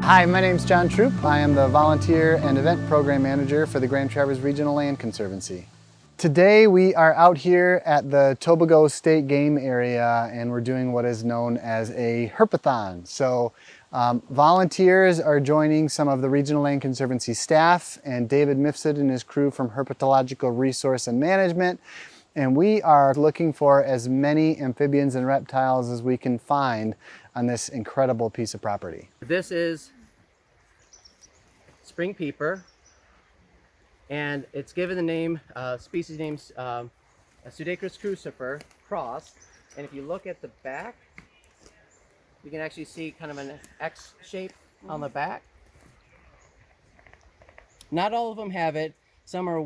Hi, my name is John Throop. I am the Volunteer and Event Program Manager for the Grand Traverse Regional Land Conservancy. Today we are out here at the Petobego State Game Area and we're doing what is known as a Herpathon. So volunteers are joining some of the Regional Land Conservancy staff and David Mifsud and his crew from Herpetological Resource and Management. And we are looking for as many amphibians and reptiles as we can find on this incredible piece of property. This is spring peeper, and it's given the name, species name, Pseudacris crucifer cross. And if you look at the back, you can actually see kind of an X shape on the back. Not all of them have it. Some are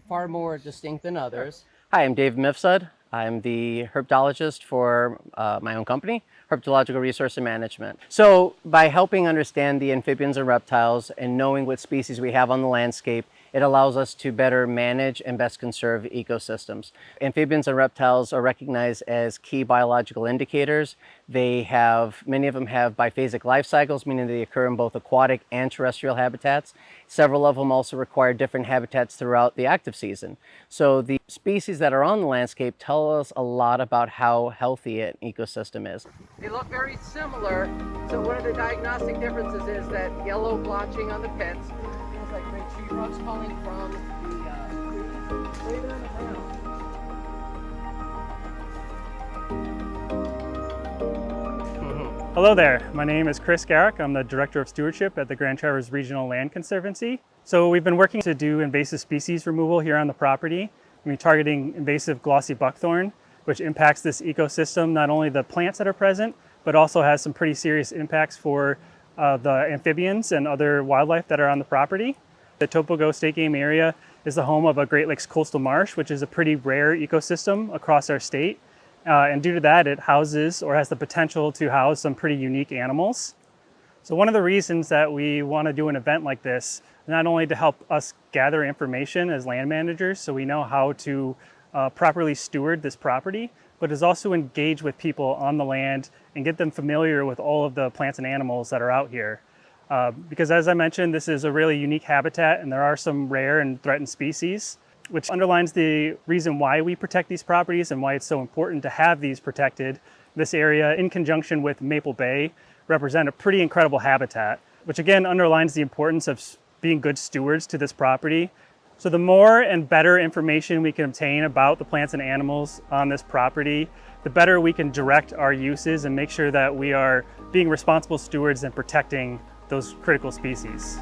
far more distinct than others. Hi, I'm Dave Mifsud. I'm the herpetologist for my own company, Herpetological Resource and Management. So by helping understand the amphibians and reptiles and knowing what species we have on the landscape, it allows us to better manage and best conserve ecosystems. Amphibians and reptiles are recognized as key biological indicators. Many of them have biphasic life cycles, meaning they occur in both aquatic and terrestrial habitats. Several of them also require different habitats throughout the active season. So the species that are on the landscape tell us a lot about how healthy an ecosystem is. They look very similar, so one of the diagnostic differences is that yellow blotching on the pits. It's like great tree roots falling from the trees right on the ground. Hello there, my name is Chris Garrock. I'm the Director of Stewardship at the Grand Traverse Regional Land Conservancy. So we've been working to do invasive species removal here on the property. We're targeting invasive glossy buckthorn, which impacts this ecosystem, not only the plants that are present, but also has some pretty serious impacts for the amphibians and other wildlife that are on the property. The Petobego State Game Area is the home of a Great Lakes coastal marsh, which is a pretty rare ecosystem across our state. And due to that, it houses or has the potential to house some pretty unique animals. So one of the reasons that we want to do an event like this, not only to help us gather information as land managers so we know how to properly steward this property, but is also engage with people on the land and get them familiar with all of the plants and animals that are out here. Because as I mentioned, this is a really unique habitat and there are some rare and threatened species, which underlines the reason why we protect these properties and why it's so important to have these protected. This area, in conjunction with Maple Bay, represent a pretty incredible habitat, which again underlines the importance of being good stewards to this property. So the more and better information we can obtain about the plants and animals on this property, the better we can direct our uses and make sure that we are being responsible stewards and protecting those critical species.